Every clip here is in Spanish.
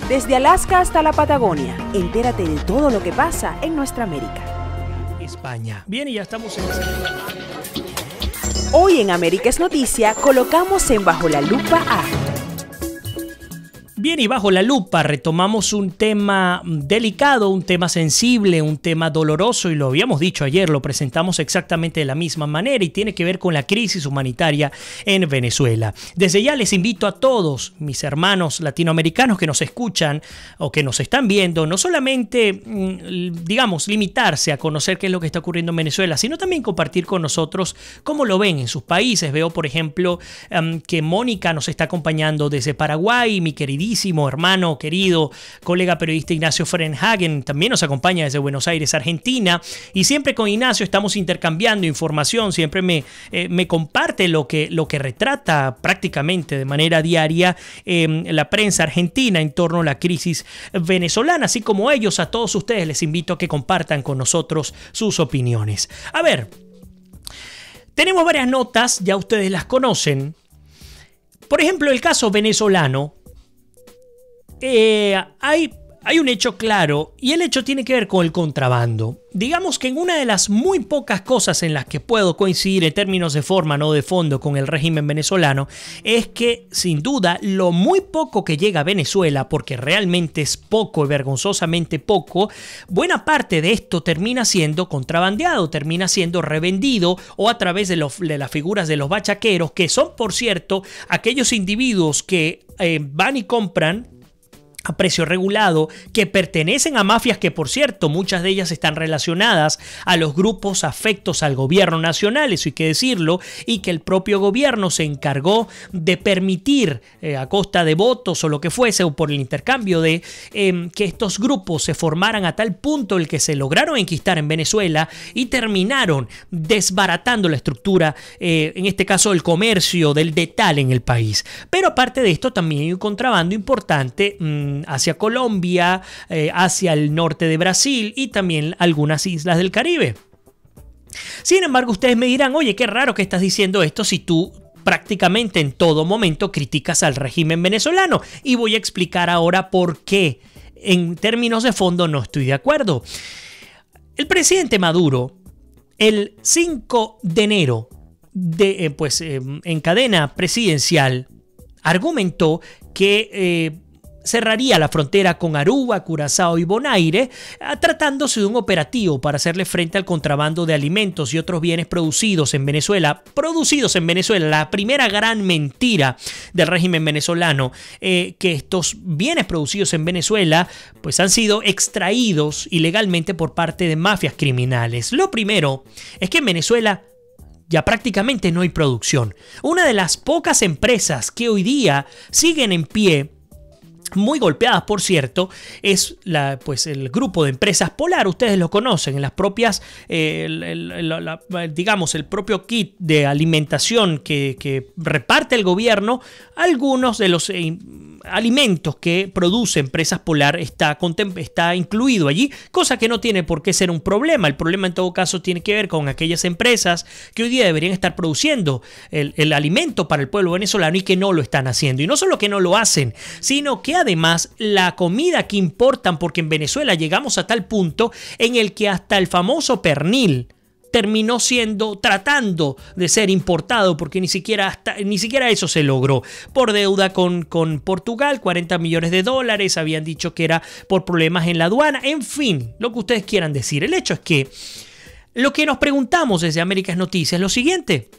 Desde Alaska hasta la Patagonia, entérate de todo lo que pasa en nuestra América. España. Bien, y ya estamos en... Hoy en América es Noticia, colocamos en Bajo la Lupa a... Bien, y bajo la lupa retomamos un tema delicado, un tema sensible, un tema doloroso, y lo habíamos dicho ayer, lo presentamos exactamente de la misma manera y tiene que ver con la crisis humanitaria en Venezuela. Desde ya les invito a todos mis hermanos latinoamericanos que nos escuchan o que nos están viendo, no solamente, digamos, limitarse a conocer qué es lo que está ocurriendo en Venezuela, sino también compartir con nosotros cómo lo ven en sus países. Veo, por ejemplo, que Mónica nos está acompañando desde Paraguay, mi queridísimo hermano, querido colega periodista Ignacio Frenhagen también nos acompaña desde Buenos Aires, Argentina, y siempre con Ignacio estamos intercambiando información, siempre me comparte lo que retrata prácticamente de manera diaria la prensa argentina en torno a la crisis venezolana, así como ellos. A todos ustedes les invito a que compartan con nosotros sus opiniones. A ver, tenemos varias notas, ya ustedes las conocen. Por ejemplo, el caso venezolano. Hay un hecho claro, y el hecho tiene que ver con el contrabando. Digamos que en una de las muy pocas cosas en las que puedo coincidir en términos de forma, no de fondo, con el régimen venezolano, es que sin duda lo muy poco que llega a Venezuela, porque realmente es poco y vergonzosamente poco, buena parte de esto termina siendo contrabandeado, termina siendo revendido o a través de las figuras de los bachaqueros, que son, por cierto, aquellos individuos que van y compran a precio regulado, que pertenecen a mafias que, por cierto, muchas de ellas están relacionadas a los grupos afectos al gobierno nacional, eso hay que decirlo, y que el propio gobierno se encargó de permitir a costa de votos o lo que fuese, o por el intercambio de que estos grupos se formaran a tal punto el que se lograron enquistar en Venezuela y terminaron desbaratando la estructura, en este caso el comercio del detal en el país. Pero aparte de esto también hay un contrabando importante hacia Colombia, hacia el norte de Brasil y también algunas islas del Caribe. Sin embargo, ustedes me dirán, oye, qué raro que estás diciendo esto si tú prácticamente en todo momento criticas al régimen venezolano. Y voy a explicar ahora por qué, en términos de fondo, no estoy de acuerdo. El presidente Maduro, el 5 de enero, en cadena presidencial, argumentó que cerraría la frontera con Aruba, Curazao y Bonaire, tratándose de un operativo para hacerle frente al contrabando de alimentos y otros bienes producidos en Venezuela. La primera gran mentira del régimen venezolano, que estos bienes producidos en Venezuela pues han sido extraídos ilegalmente por parte de mafias criminales. Lo primero es que en Venezuela ya prácticamente no hay producción. Una de las pocas empresas que hoy día siguen en pie, muy golpeadas, por cierto, es el grupo de empresas Polar. Ustedes lo conocen, en las propias, digamos, el propio kit de alimentación que reparte el gobierno. Algunos de los alimentos que produce Empresas Polar está incluido allí, cosa que no tiene por qué ser un problema. El problema en todo caso tiene que ver con aquellas empresas que hoy día deberían estar produciendo el alimento para el pueblo venezolano y que no lo están haciendo. Y no solo que no lo hacen, sino que además la comida que importan, porque en Venezuela llegamos a tal punto en el que hasta el famoso pernil terminó tratando de ser importado, porque ni siquiera eso se logró por deuda con Portugal, $40 millones, habían dicho que era por problemas en la aduana, en fin, lo que ustedes quieran decir. El hecho es que lo que nos preguntamos desde América es Noticia es lo siguiente: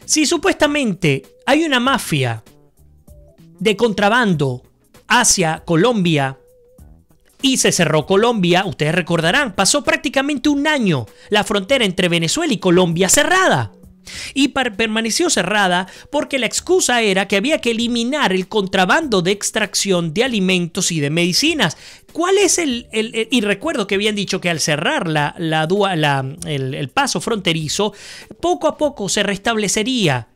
si supuestamente hay una mafia de contrabando hacia Colombia y se cerró Colombia, ustedes recordarán, pasó prácticamente un año la frontera entre Venezuela y Colombia cerrada. Y permaneció cerrada porque la excusa era que había que eliminar el contrabando de extracción de alimentos y de medicinas. ¿Cuál es y recuerdo que habían dicho que al cerrar el paso fronterizo, poco a poco se restablecería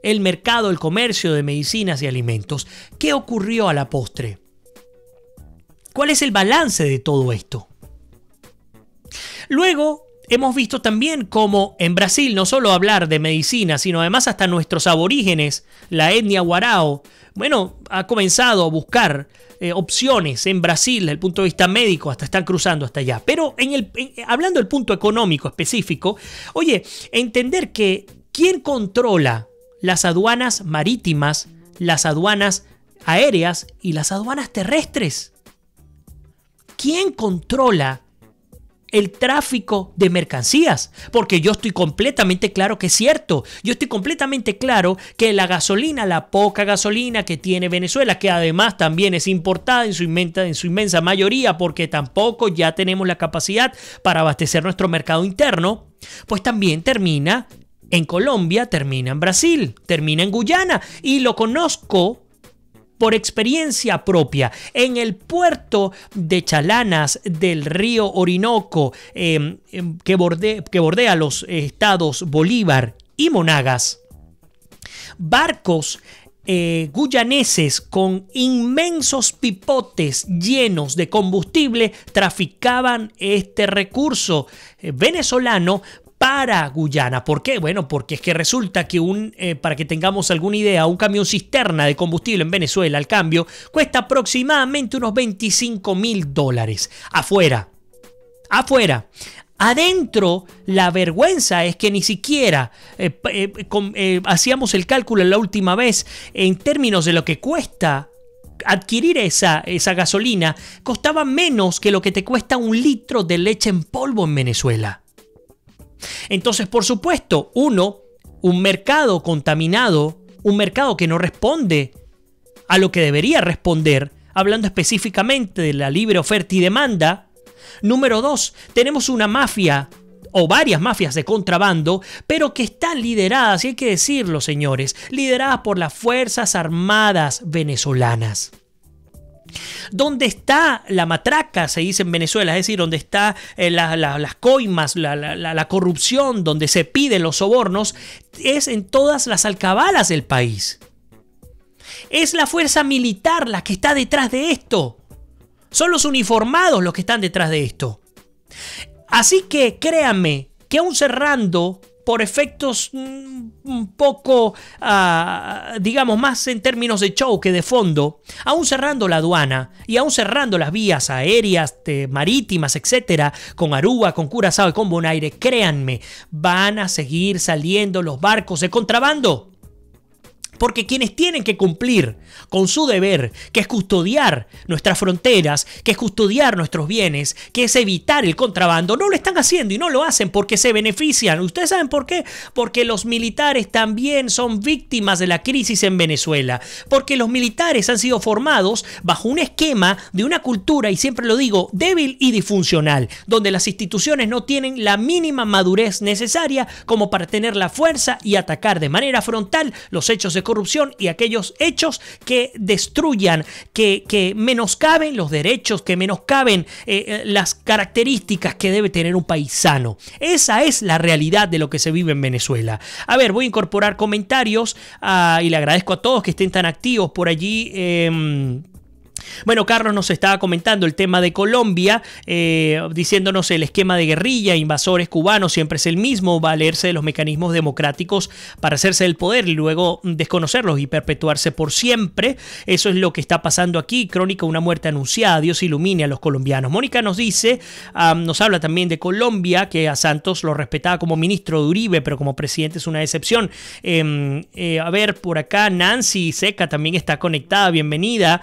el mercado, el comercio de medicinas y alimentos. ¿Qué ocurrió a la postre? ¿Cuál es el balance de todo esto? Luego, hemos visto también como en Brasil no solo hablar de medicina, sino además hasta nuestros aborígenes, la etnia Warao, bueno, ha comenzado a buscar opciones en Brasil desde el punto de vista médico, hasta están cruzando hasta allá. Pero hablando del punto económico específico, oye, entender que ¿quién controla las aduanas marítimas, las aduanas aéreas y las aduanas terrestres? ¿Quién controla el tráfico de mercancías? Porque yo estoy completamente claro que es cierto. Yo estoy completamente claro que la gasolina, la poca gasolina que tiene Venezuela, que además también es importada en su inmensa mayoría, porque tampoco ya tenemos la capacidad para abastecer nuestro mercado interno, pues también termina en Colombia, termina en Brasil, termina en Guyana. Y lo conozco por experiencia propia. En el puerto de Chalanas del río Orinoco, que bordea los estados Bolívar y Monagas, barcos guyaneses con inmensos pipotes llenos de combustible traficaban este recurso venezolano para Guyana. ¿Por qué? Bueno, porque es que resulta que para que tengamos alguna idea, un camión cisterna de combustible en Venezuela al cambio cuesta aproximadamente unos $25.000. Afuera. Adentro, la vergüenza es que ni siquiera hacíamos el cálculo la última vez en términos de lo que cuesta adquirir esa gasolina. Costaba menos que lo que te cuesta un litro de leche en polvo en Venezuela. Entonces, por supuesto, un mercado contaminado, un mercado que no responde a lo que debería responder, hablando específicamente de la libre oferta y demanda. Número 2, tenemos una mafia o varias mafias de contrabando, pero que están lideradas, y hay que decirlo, señores, lideradas por las Fuerzas Armadas venezolanas. ¿Dónde está la matraca? Se dice en Venezuela, es decir, donde está las coimas, la corrupción, donde se piden los sobornos, es en todas las alcabalas del país. Es la fuerza militar la que está detrás de esto. Son los uniformados los que están detrás de esto. Así que créanme que aún cerrando por efectos un poco, digamos, más en términos de show que de fondo, aún cerrando la aduana y aún cerrando las vías aéreas, marítimas, etcétera, con Aruba, con Curazao y con Bonaire, créanme, van a seguir saliendo los barcos de contrabando. Porque quienes tienen que cumplir con su deber, que es custodiar nuestras fronteras, que es custodiar nuestros bienes, que es evitar el contrabando, no lo están haciendo y no lo hacen porque se benefician. ¿Ustedes saben por qué? Porque los militares también son víctimas de la crisis en Venezuela. Porque los militares han sido formados bajo un esquema de una cultura, y siempre lo digo, débil y disfuncional, donde las instituciones no tienen la mínima madurez necesaria como para tener la fuerza y atacar de manera frontal los hechos de corrupción y aquellos hechos que destruyan, que menoscaben los derechos, que menoscaben las características que debe tener un país sano. Esa es la realidad de lo que se vive en Venezuela. A ver, voy a incorporar comentarios y le agradezco a todos que estén tan activos por allí. Bueno, Carlos nos estaba comentando el tema de Colombia, diciéndonos el esquema de guerrilla, invasores cubanos siempre es el mismo, valerse de los mecanismos democráticos para hacerse del poder y luego desconocerlos y perpetuarse por siempre. Eso es lo que está pasando aquí. Crónica, una muerte anunciada. Dios ilumine a los colombianos. Mónica nos dice, nos habla también de Colombia, que a Santos lo respetaba como ministro de Uribe, pero como presidente es una excepción. A ver, por acá Nancy Seca también está conectada, bienvenida.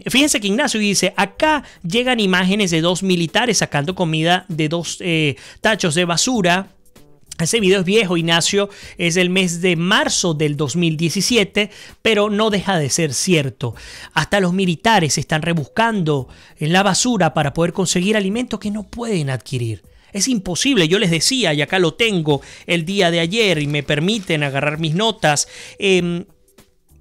Fíjense que Ignacio dice, acá llegan imágenes de 2 militares sacando comida de 2 tachos de basura. Ese video es viejo, Ignacio, es del mes de marzo del 2017, pero no deja de ser cierto. Hasta los militares están rebuscando en la basura para poder conseguir alimentos que no pueden adquirir. Es imposible, yo les decía, y acá lo tengo el día de ayer y me permiten agarrar mis notas.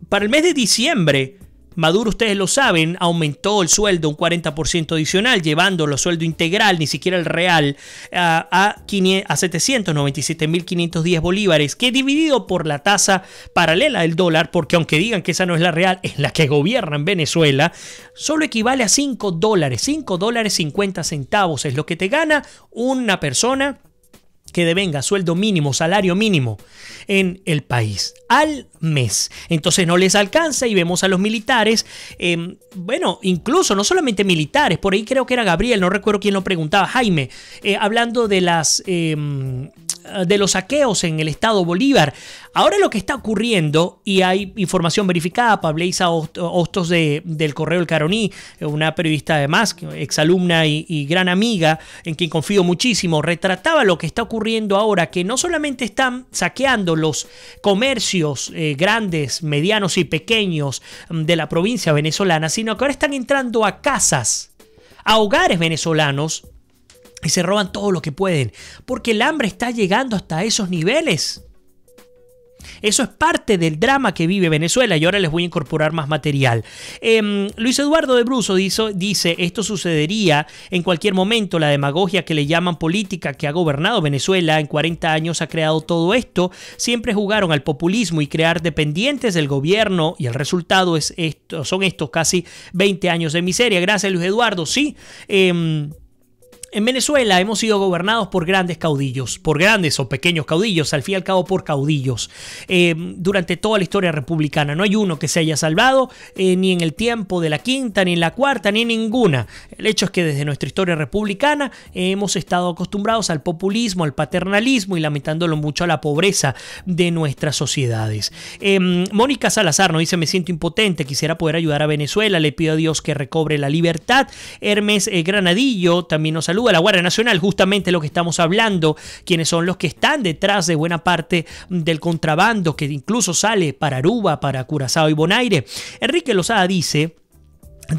Para el mes de diciembre, Maduro, ustedes lo saben, aumentó el sueldo un 40% adicional, llevándolo a sueldo integral, ni siquiera el real, a 797.510 bolívares, que dividido por la tasa paralela del dólar, porque aunque digan que esa no es la real, es la que gobierna en Venezuela, solo equivale a $5, $5.50 es lo que te gana una persona que devenga sueldo mínimo, salario mínimo en el país al mes. Entonces no les alcanza y vemos a los militares, bueno, incluso no solamente militares, por ahí creo que era Gabriel, no recuerdo quién lo preguntaba, Jaime, hablando de de los saqueos en el estado Bolívar. Ahora lo que está ocurriendo, y hay información verificada, Pableisa Hostos del Correo El Caroní, una periodista además, exalumna y gran amiga, en quien confío muchísimo, retrataba lo que está ocurriendo ahora, que no solamente están saqueando los comercios grandes, medianos y pequeños de la provincia venezolana, sino que ahora están entrando a casas, a hogares venezolanos, y se roban todo lo que pueden, porque el hambre está llegando hasta esos niveles. Eso es parte del drama que vive Venezuela y ahora les voy a incorporar más material. Luis Eduardo de Bruso dice, esto sucedería en cualquier momento, la demagogia que le llaman política que ha gobernado Venezuela en 40 años ha creado todo esto, siempre jugaron al populismo y crear dependientes del gobierno y el resultado son estos casi 20 años de miseria. Gracias, Luis Eduardo. Sí, en Venezuela hemos sido gobernados por grandes caudillos, por grandes o pequeños caudillos, al fin y al cabo por caudillos. Durante toda la historia republicana no hay uno que se haya salvado, ni en el tiempo de la quinta, ni en la cuarta, ni en ninguna. El hecho es que desde nuestra historia republicana hemos estado acostumbrados al populismo, al paternalismo y lamentándolo mucho a la pobreza de nuestras sociedades. Mónica Salazar nos dice, me siento impotente, quisiera poder ayudar a Venezuela, le pido a Dios que recobre la libertad. Hermes Granadillo también nos saluda. A la Guardia Nacional, justamente lo que estamos hablando, quienes son los que están detrás de buena parte del contrabando que incluso sale para Aruba, para Curazao y Bonaire. Enrique Lozada dice,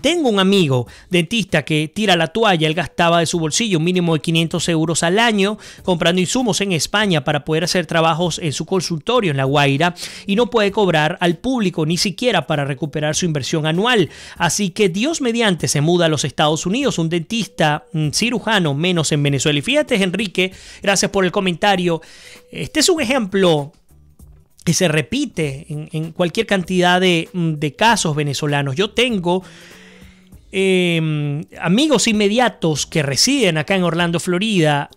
tengo un amigo dentista que tira la toalla, él gastaba de su bolsillo un mínimo de 500 euros al año comprando insumos en España para poder hacer trabajos en su consultorio en La Guaira y no puede cobrar al público ni siquiera para recuperar su inversión anual. Así que Dios mediante se muda a los Estados Unidos, un dentista cirujano menos en Venezuela. Y fíjate, Enrique, gracias por el comentario. Este es un ejemplo que se repite en cualquier cantidad de casos venezolanos. Yo tengo amigos inmediatos que residen acá en Orlando, Florida.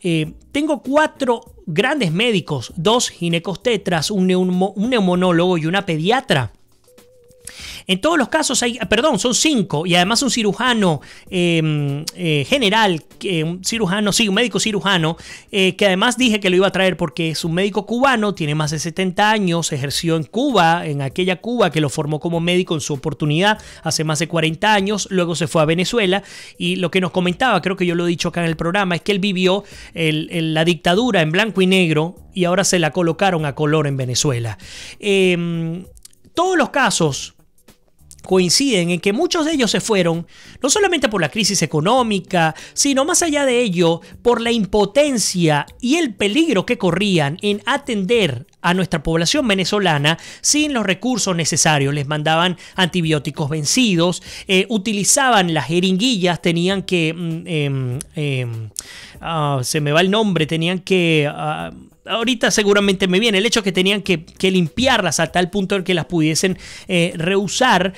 Tengo 4 grandes médicos, 2 ginecobstetras, un neumonólogo y una pediatra. En todos los casos son 5 y además un cirujano general, un médico cirujano, que además dije que lo iba a traer porque es un médico cubano, tiene más de 70 años, ejerció en Cuba, en aquella Cuba que lo formó como médico en su oportunidad hace más de 40 años, luego se fue a Venezuela y lo que nos comentaba, creo que yo lo he dicho acá en el programa, es que él vivió la dictadura en blanco y negro y ahora se la colocaron a color en Venezuela. Todos los casos coinciden en que muchos de ellos se fueron no solamente por la crisis económica, sino más allá de ello, por la impotencia y el peligro que corrían en atender a nuestra población venezolana sin los recursos necesarios. Les mandaban antibióticos vencidos, utilizaban las jeringuillas, tenían que... se me va el nombre, tenían que... ahorita seguramente me viene el hecho que tenían que limpiarlas a tal punto de que las pudiesen reusar.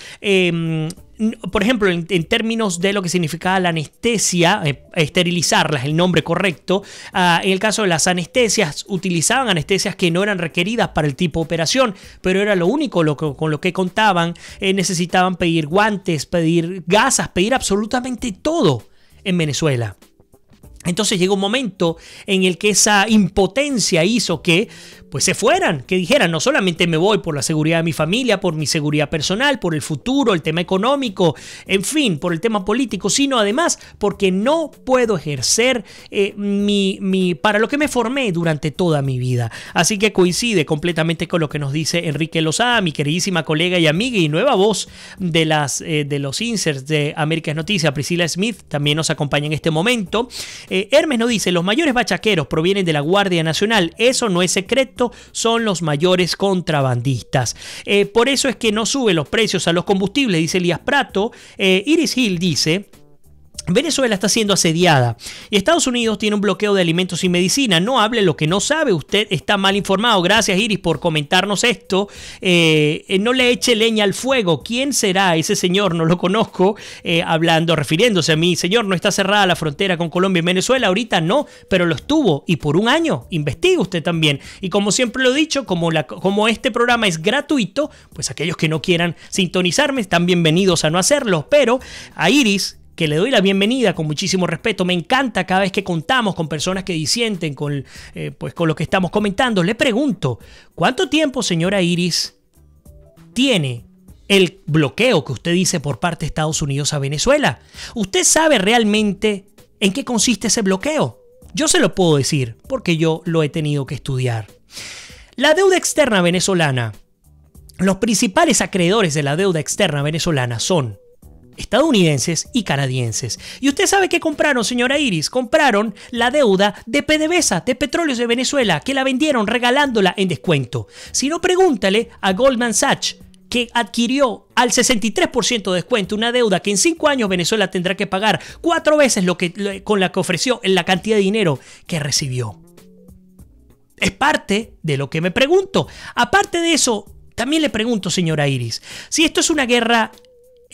Por ejemplo, en términos de lo que significaba la anestesia, esterilizarlas, el nombre correcto. En el caso de las anestesias, utilizaban anestesias que no eran requeridas para el tipo de operación, pero era lo único con lo que contaban. Necesitaban pedir guantes, pedir gasas, pedir absolutamente todo en Venezuela. Entonces llegó un momento en el que esa impotencia hizo que pues se fueran, que dijeran, no solamente me voy por la seguridad de mi familia, por mi seguridad personal, por el futuro, el tema económico, en fin, por el tema político, sino además porque no puedo ejercer para lo que me formé durante toda mi vida. Así que coincide completamente con lo que nos dice Enrique Lozada, mi queridísima colega y amiga y nueva voz de los inserts de Américas Noticias. Priscila Smith también nos acompaña en este momento. Hermes nos dice, los mayores bachaqueros provienen de la Guardia Nacional, eso no es secreto, son los mayores contrabandistas. Por eso es que no sube los precios a los combustibles, dice Elías Prato. Iris Hill dice, Venezuela está siendo asediada y Estados Unidos tiene un bloqueo de alimentos y medicina. No hable lo que no sabe, usted está mal informado. Gracias, Iris, por comentarnos esto. No le eche leña al fuego. ¿Quién será ese señor? No lo conozco. Refiriéndose a mí. Señor, no está cerrada la frontera con Colombia y Venezuela. Ahorita no, pero lo estuvo y por un año. Investigue usted también. Y como siempre lo he dicho, como este programa es gratuito, pues aquellos que no quieran sintonizarme están bienvenidos a no hacerlo. Pero a Iris, que le doy la bienvenida con muchísimo respeto. Me encanta cada vez que contamos con personas que disienten con lo que estamos comentando. Le pregunto, ¿cuánto tiempo, señora Iris, tiene el bloqueo que usted dice por parte de Estados Unidos a Venezuela? ¿Usted sabe realmente en qué consiste ese bloqueo? Yo se lo puedo decir porque yo lo he tenido que estudiar. La deuda externa venezolana, los principales acreedores de la deuda externa venezolana son estadounidenses y canadienses. ¿Y usted sabe qué compraron, señora Iris? Compraron la deuda de PDVSA, de Petróleos de Venezuela, que la vendieron regalándola en descuento. Si no, pregúntale a Goldman Sachs, que adquirió al 63% de descuento una deuda que en 5 años Venezuela tendrá que pagar 4 veces con la que ofreció en la cantidad de dinero que recibió. Es parte de lo que me pregunto. Aparte de eso, también le pregunto, señora Iris, si esto es una guerra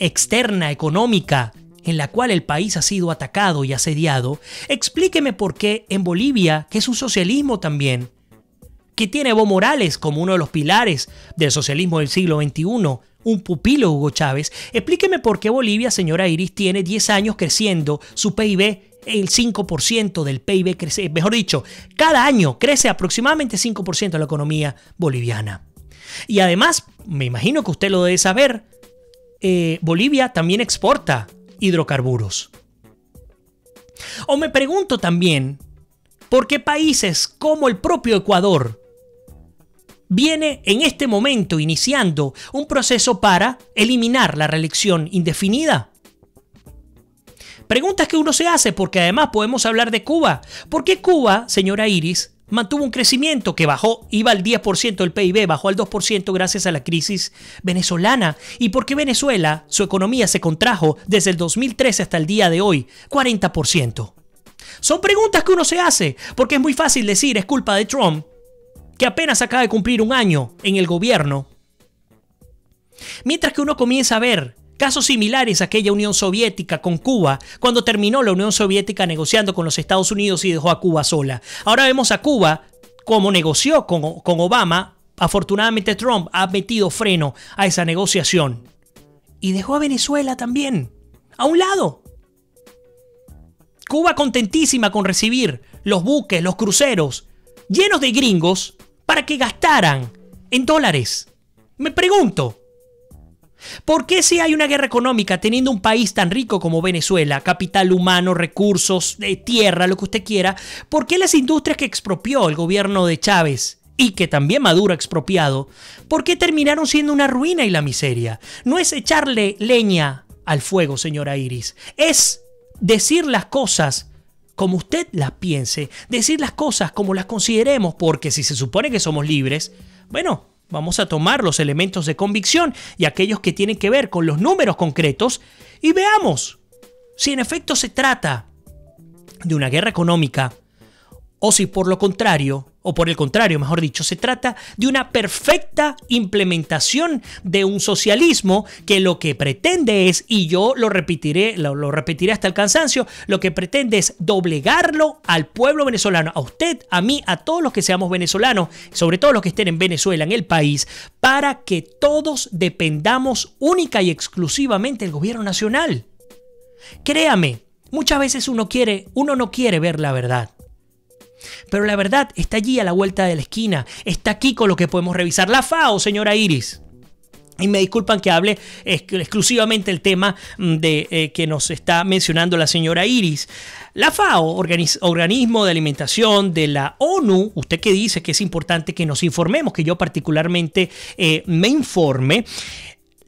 externa, económica, en la cual el país ha sido atacado y asediado, explíqueme por qué en Bolivia, que es un socialismo también, que tiene Evo Morales como uno de los pilares del socialismo del siglo XXI, un pupilo de Hugo Chávez, explíqueme por qué Bolivia, señora Iris, tiene 10 años creciendo su PIB, el 5% del PIB crece, mejor dicho, cada año crece aproximadamente 5% la economía boliviana. Y además, me imagino que usted lo debe saber, Bolivia también exporta hidrocarburos. O me pregunto también por qué países como el propio Ecuador viene en este momento iniciando un proceso para eliminar la reelección indefinida. Preguntas que uno se hace, porque además podemos hablar de Cuba. ¿Por qué Cuba, señora Iris, mantuvo un crecimiento que iba al 10% del PIB, bajó al 2% gracias a la crisis venezolana? ¿Y por qué Venezuela, su economía se contrajo desde el 2013 hasta el día de hoy, 40%? Son preguntas que uno se hace, porque es muy fácil decir, es culpa de Trump, que apenas acaba de cumplir un año en el gobierno. Mientras que uno comienza a ver casos similares a aquella Unión Soviética con Cuba, cuando terminó la Unión Soviética negociando con los Estados Unidos y dejó a Cuba sola. Ahora vemos a Cuba como negoció con Obama. Afortunadamente Trump ha metido freno a esa negociación y dejó a Venezuela también a un lado. Cuba contentísima con recibir los buques, los cruceros llenos de gringos para que gastaran en dólares. Me pregunto, ¿por qué si hay una guerra económica teniendo un país tan rico como Venezuela, capital humano, recursos, tierra, lo que usted quiera, por qué las industrias que expropió el gobierno de Chávez y que también Maduro ha expropiado, por qué terminaron siendo una ruina y la miseria? No es echarle leña al fuego, señora Iris, es decir las cosas como usted las piense, decir las cosas como las consideremos, porque si se supone que somos libres, bueno, vamos a tomar los elementos de convicción y aquellos que tienen que ver con los números concretos y veamos si en efecto se trata de una guerra económica o si por el contrario, mejor dicho, se trata de una perfecta implementación de un socialismo que lo que pretende es, y yo lo repetiré hasta el cansancio, lo que pretende es doblegarlo al pueblo venezolano, a usted, a mí, a todos los que seamos venezolanos, sobre todo los que estén en Venezuela, en el país, para que todos dependamos única y exclusivamente del gobierno nacional. Créame, muchas veces uno no quiere ver la verdad. Pero la verdad está allí a la vuelta de la esquina. Está aquí con lo que podemos revisar. La FAO, señora Iris. Y me disculpan que hable exclusivamente el tema de que nos está mencionando la señora Iris. La FAO, organismo de alimentación de la ONU, usted que dice que es importante que nos informemos, que yo particularmente me informe.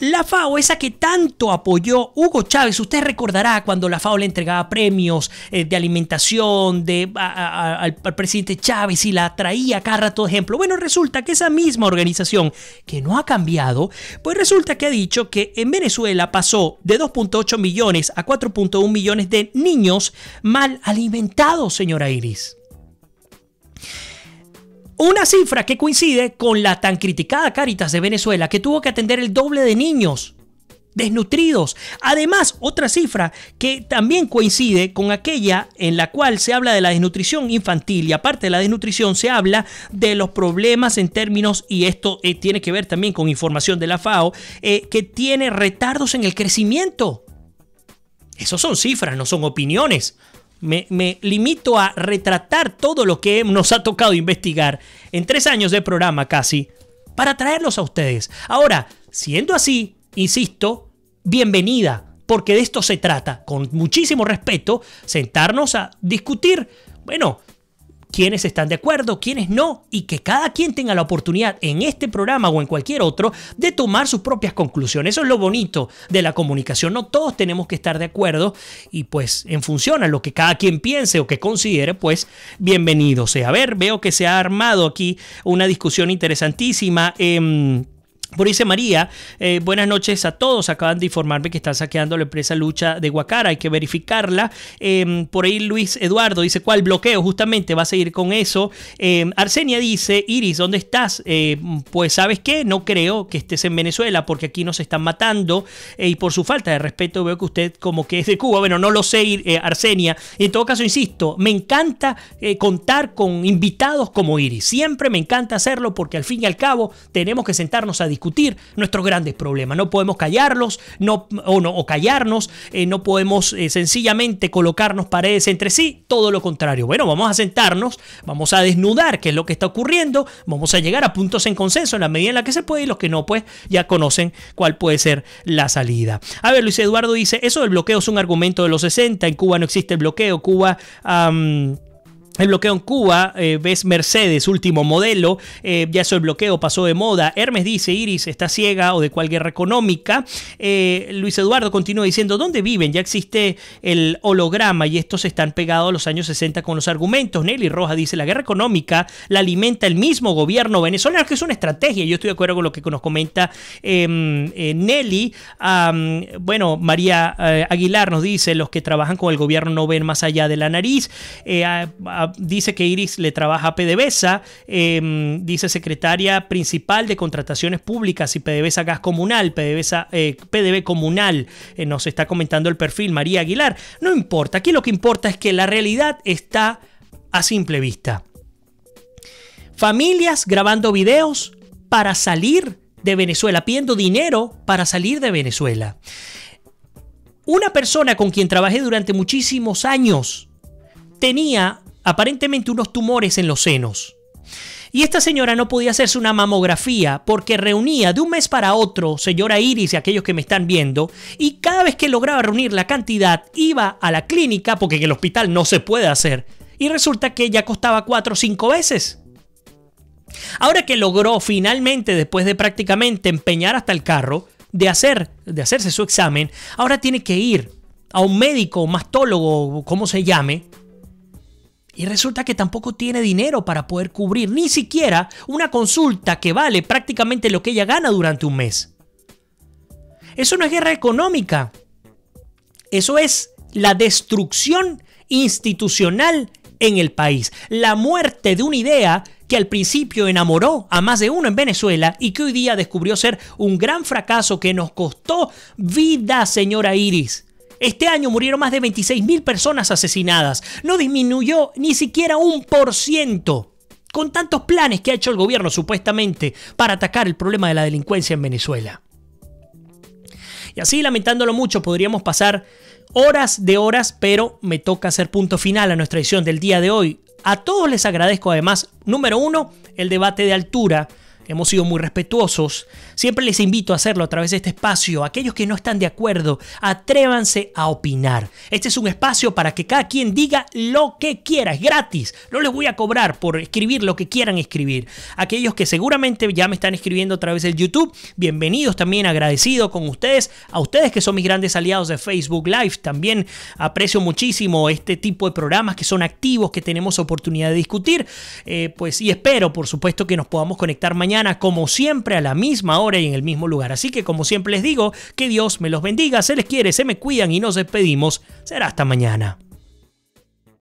La FAO, esa que tanto apoyó Hugo Chávez, usted recordará cuando la FAO le entregaba premios de alimentación al presidente Chávez y la traía cada rato de ejemplo. Bueno, resulta que esa misma organización, que no ha cambiado, pues resulta que ha dicho que en Venezuela pasó de 2.8 millones a 4.1 millones de niños mal alimentados, señora Iris. Una cifra que coincide con la tan criticada Cáritas de Venezuela, que tuvo que atender el doble de niños desnutridos. Además, otra cifra que también coincide con aquella en la cual se habla de la desnutrición infantil, y aparte de la desnutrición se habla de los problemas en términos, y esto tiene que ver también con información de la FAO, que tiene retardos en el crecimiento. Esos son cifras, no son opiniones. Me limito a retratar todo lo que nos ha tocado investigar en 3 años de programa casi para traerlos a ustedes. Ahora, siendo así, insisto, bienvenida, porque de esto se trata, con muchísimo respeto, sentarnos a discutir, bueno, quiénes están de acuerdo, quiénes no, y que cada quien tenga la oportunidad en este programa o en cualquier otro de tomar sus propias conclusiones. Eso es lo bonito de la comunicación. No todos tenemos que estar de acuerdo y pues en función a lo que cada quien piense o que considere, pues bienvenido sea. A ver, veo que se ha armado aquí una discusión interesantísima. Por ahí dice María, buenas noches a todos. Acaban de informarme que están saqueando la empresa Lucha de Guacara. Hay que verificarla. Por ahí Luis Eduardo dice, ¿cuál bloqueo? Justamente va a seguir con eso. Arsenia dice, Iris, ¿dónde estás? Pues ¿sabes qué? No creo que estés en Venezuela porque aquí nos están matando. Y por su falta de respeto veo que usted como que es de Cuba. Bueno, no lo sé, Arsenia. En todo caso, insisto, me encanta contar con invitados como Iris. Siempre me encanta hacerlo porque al fin y al cabo tenemos que sentarnos a discutir nuestros grandes problemas. No podemos callarlos o callarnos, no podemos sencillamente colocarnos paredes entre sí, todo lo contrario. Bueno, vamos a sentarnos, vamos a desnudar qué es lo que está ocurriendo, vamos a llegar a puntos en consenso en la medida en la que se puede, y los que no, pues ya conocen cuál puede ser la salida. A ver, Luis Eduardo dice, eso del bloqueo es un argumento de los 60, en Cuba no existe el bloqueo, el bloqueo en Cuba, ves Mercedes, último modelo, ya eso el bloqueo pasó de moda. Hermes dice, Iris está ciega o de cuál guerra económica. Luis Eduardo continúa diciendo, ¿dónde viven? Ya existe el holograma y estos están pegados a los años 60 con los argumentos. Nelly Rojas dice, la guerra económica la alimenta el mismo gobierno venezolano, que es una estrategia. Yo estoy de acuerdo con lo que nos comenta Nelly. Bueno, María Aguilar nos dice, los que trabajan con el gobierno no ven más allá de la nariz. Dice que Iris le trabaja a PDVSA, dice secretaria principal de contrataciones públicas y PDVSA Gas Comunal, PDV Comunal, nos está comentando el perfil María Aguilar. No importa, aquí lo que importa es que la realidad está a simple vista. Familias grabando videos para salir de Venezuela, pidiendo dinero para salir de Venezuela. Una persona con quien trabajé durante muchísimos años tenía aparentemente unos tumores en los senos. Y esta señora no podía hacerse una mamografía porque reunía de un mes para otro, señora Iris y aquellos que me están viendo, y cada vez que lograba reunir la cantidad iba a la clínica porque en el hospital no se puede hacer, y resulta que ya costaba 4 o 5 veces. Ahora que logró finalmente, después de prácticamente empeñar hasta el carro de hacerse su examen, ahora tiene que ir a un médico, mastólogo, como se llame, y resulta que tampoco tiene dinero para poder cubrir ni siquiera una consulta que vale prácticamente lo que ella gana durante un mes. Eso no es guerra económica. Eso es la destrucción institucional en el país. La muerte de una idea que al principio enamoró a más de uno en Venezuela y que hoy día descubrió ser un gran fracaso que nos costó vida, señora Iris. Este año murieron más de 26.000 personas asesinadas. No disminuyó ni siquiera 1%. Con tantos planes que ha hecho el gobierno supuestamente para atacar el problema de la delincuencia en Venezuela. Y así, lamentándolo mucho, podríamos pasar horas de horas, pero me toca hacer punto final a nuestra edición del día de hoy. A todos les agradezco además, número uno, el debate de altura hemos sido muy respetuosos. Siempre les invito a hacerlo a través de este espacio. Aquellos que no están de acuerdo, atrévanse a opinar. Este es un espacio para que cada quien diga lo que quiera. Es gratis. No les voy a cobrar por escribir lo que quieran escribir. Aquellos que seguramente ya me están escribiendo a través del YouTube, bienvenidos también, agradecido con ustedes. A ustedes que son mis grandes aliados de Facebook Live, también aprecio muchísimo este tipo de programas que son activos, que tenemos oportunidad de discutir. Y espero, por supuesto, que nos podamos conectar mañana, como siempre, a la misma hora y en el mismo lugar. Así que, como siempre les digo, que Dios me los bendiga, se les quiere, se me cuidan y nos despedimos. Será hasta mañana.